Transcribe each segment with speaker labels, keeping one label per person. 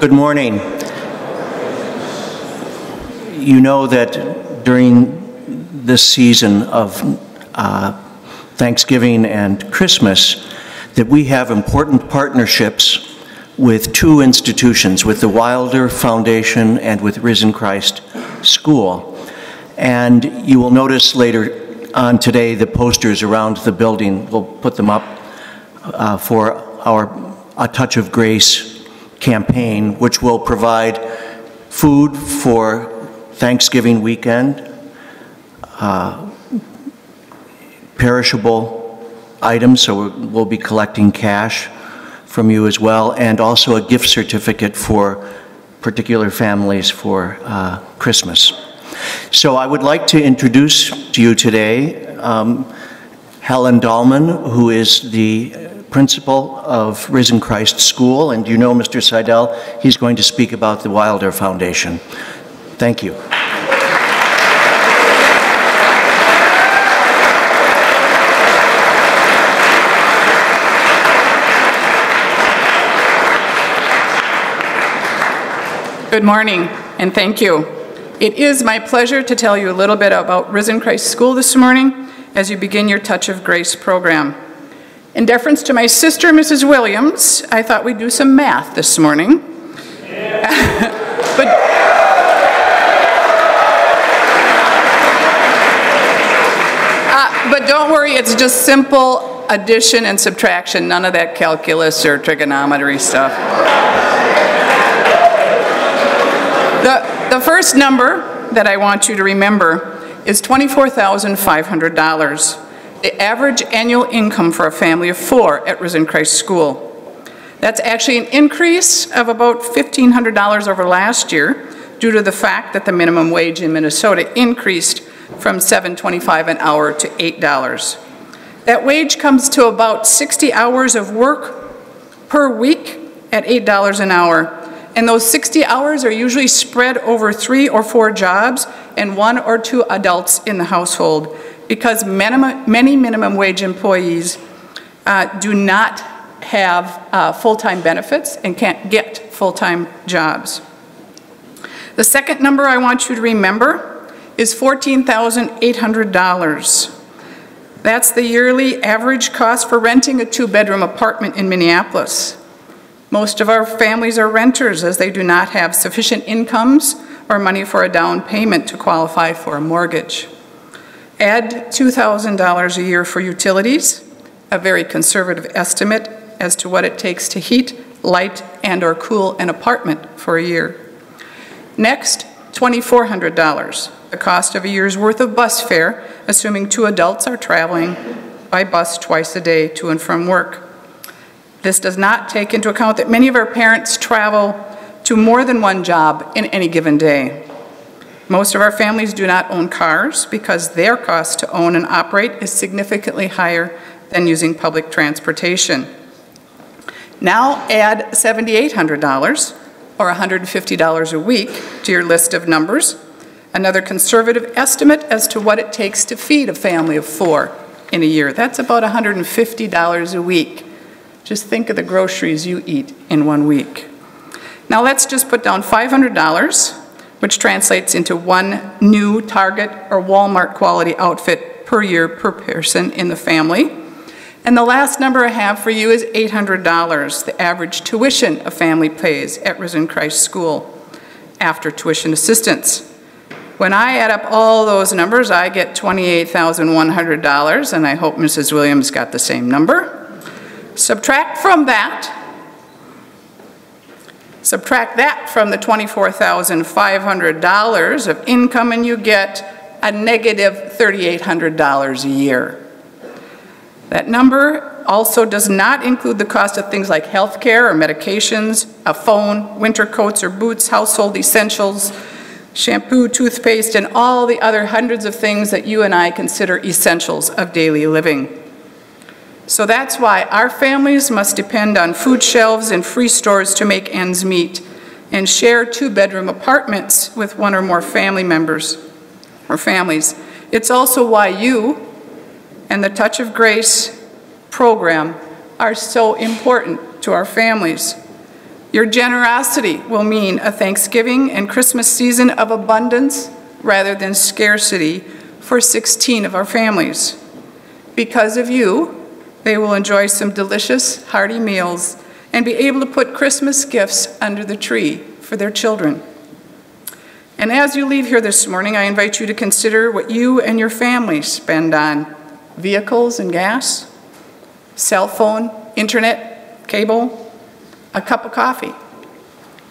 Speaker 1: Good morning. You know that during this season of Thanksgiving and Christmas that we have important partnerships with two institutions, with the Wilder Foundation and with Risen Christ School. And you will notice later on today the posters around the building. We'll put them up for our A Touch of Grace campaign, which will provide food for Thanksgiving weekend, perishable items, so we'll be collecting cash from you as well, and also a gift certificate for particular families for Christmas. So I would like to introduce to you today Helen Dahlman, who is the principal of Risen Christ School, and you know Mr. Seidel, he's going to speak about the Wilder Foundation. Thank you.
Speaker 2: Good morning, and thank you. It is my pleasure to tell you a little bit about Risen Christ School this morning as you begin your Touch of Grace program. In deference to my sister, Mrs. Williams, I thought we'd do some math this morning. But don't worry, it's just simple addition and subtraction, none of that calculus or trigonometry stuff. The first number that I want you to remember is $24,500. The average annual income for a family of 4 at Risen Christ School. That's actually an increase of about $1,500 over last year due to the fact that the minimum wage in Minnesota increased from $7.25 an hour to $8. That wage comes to about 60 hours of work per week at $8 an hour. And those 60 hours are usually spread over 3 or 4 jobs and 1 or 2 adults in the household, because many minimum wage employees do not have full-time benefits and can't get full-time jobs. The second number I want you to remember is $14,800. That's the yearly average cost for renting a 2-bedroom apartment in Minneapolis. Most of our families are renters, as they do not have sufficient incomes or money for a down payment to qualify for a mortgage. Add $2,000 a year for utilities, a very conservative estimate as to what it takes to heat, light, and or cool an apartment for a year. Next, $2,400, the cost of a year's worth of bus fare, assuming 2 adults are traveling by bus twice a day to and from work. This does not take into account that many of our parents travel to more than 1 job in any given day. Most of our families do not own cars because their cost to own and operate is significantly higher than using public transportation. Now add $7,800 or $150 a week to your list of numbers, another conservative estimate as to what it takes to feed a family of 4 in a year. That's about $150 a week. Just think of the groceries you eat in 1 week. Now let's just put down $500, which translates into 1 new Target or Walmart quality outfit per year per person in the family. And the last number I have for you is $800, the average tuition a family pays at Risen Christ School after tuition assistance. When I add up all those numbers, I get $28,100, and I hope Mrs. Williams got the same number. Subtract that from the $24,500 of income, and you get a negative $3,800 a year. That number also does not include the cost of things like health care or medications, a phone, winter coats or boots, household essentials, shampoo, toothpaste, and all the other hundreds of things that you and I consider essentials of daily living. So that's why our families must depend on food shelves and free stores to make ends meet, and share 2-bedroom apartments with 1 or more family members or families. It's also why you and the Touch of Grace program are so important to our families. Your generosity will mean a Thanksgiving and Christmas season of abundance rather than scarcity for 16 of our families. Because of you, they will enjoy some delicious, hearty meals and be able to put Christmas gifts under the tree for their children. And as you leave here this morning, I invite you to consider what you and your family spend on vehicles and gas, cell phone, internet, cable, a cup of coffee,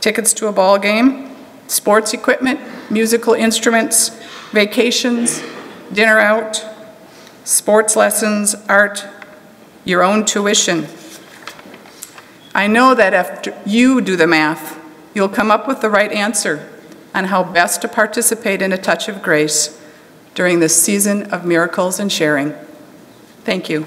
Speaker 2: tickets to a ball game, sports equipment, musical instruments, vacations, dinner out, sports lessons, art, your own tuition. I know that after you do the math, you'll come up with the right answer on how best to participate in a touch of grace during this season of miracles and sharing. Thank you.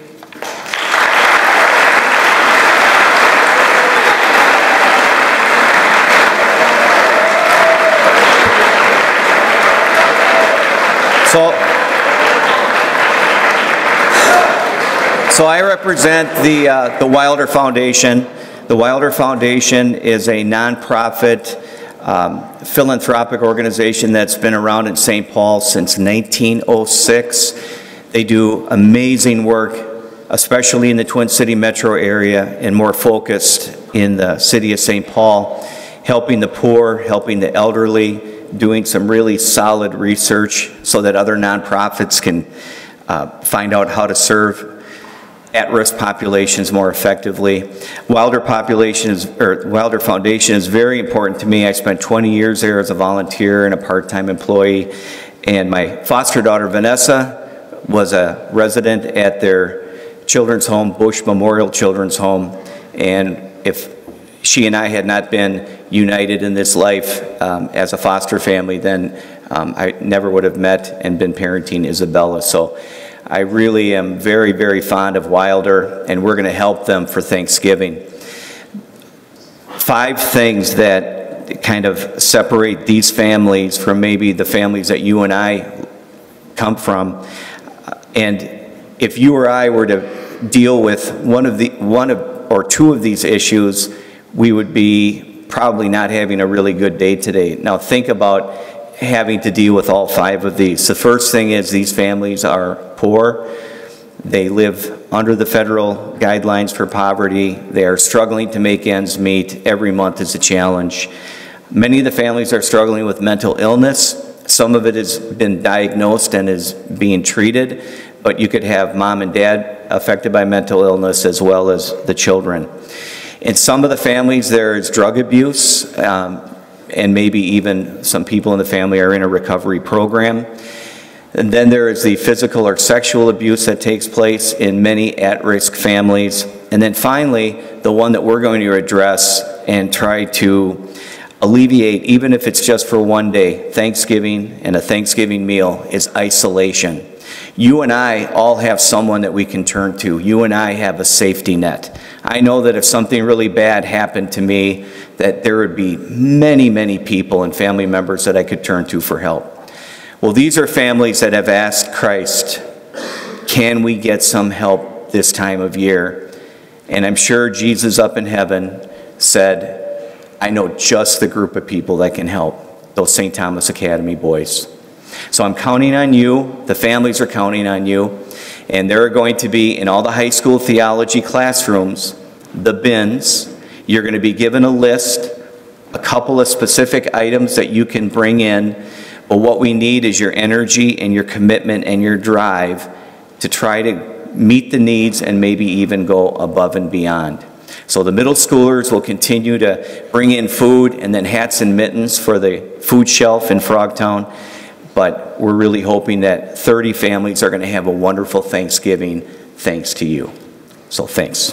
Speaker 3: So I represent the Wilder Foundation. The Wilder Foundation is a nonprofit philanthropic organization that's been around in St. Paul since 1906. They do amazing work, especially in the Twin City metro area and more focused in the city of St. Paul, helping the poor, helping the elderly, doing some really solid research so that other nonprofits can find out how to serve at-risk populations more effectively. Wilder Foundation is very important to me. I spent 20 years there as a volunteer and a part-time employee, and my foster daughter Vanessa was a resident at their children's home, Bush Memorial Children's Home, and if she and I had not been united in this life as a foster family, then I never would have met and been parenting Isabella. So I really am very, very fond of Wilder, and we're going to help them for Thanksgiving. 5 things that kind of separate these families from maybe the families that you and I come from. And if you or I were to deal with one or two of these issues, we would be probably not having a really good day today. Now think about having to deal with all 5 of these. The first thing is these families are poor. They live under the federal guidelines for poverty. They are struggling to make ends meet. Every month is a challenge. Many of the families are struggling with mental illness. Some of it has been diagnosed and is being treated, but you could have mom and dad affected by mental illness as well as the children. In some of the families, there is drug abuse, and maybe even some people in the family are in a recovery program. And then there is the physical or sexual abuse that takes place in many at-risk families. And then finally, the one that we're going to address and try to alleviate, even if it's just for one day, Thanksgiving and a Thanksgiving meal, is isolation. You and I all have someone that we can turn to. You and I have a safety net. I know that if something really bad happened to me, that there would be many, many people and family members that I could turn to for help. Well, these are families that have asked Christ, can we get some help this time of year? And I'm sure Jesus up in heaven said, I know just the group of people that can help, those St. Thomas Academy boys. So I'm counting on you, the families are counting on you, and there are going to be, in all the high school theology classrooms, the bins. You're going to be given a list, a couple of specific items that you can bring in, but what we need is your energy and your commitment and your drive to try to meet the needs and maybe even go above and beyond. So the middle schoolers will continue to bring in food and then hats and mittens for the food shelf in Frogtown. But we're really hoping that 30 families are going to have a wonderful Thanksgiving thanks to you. So thanks.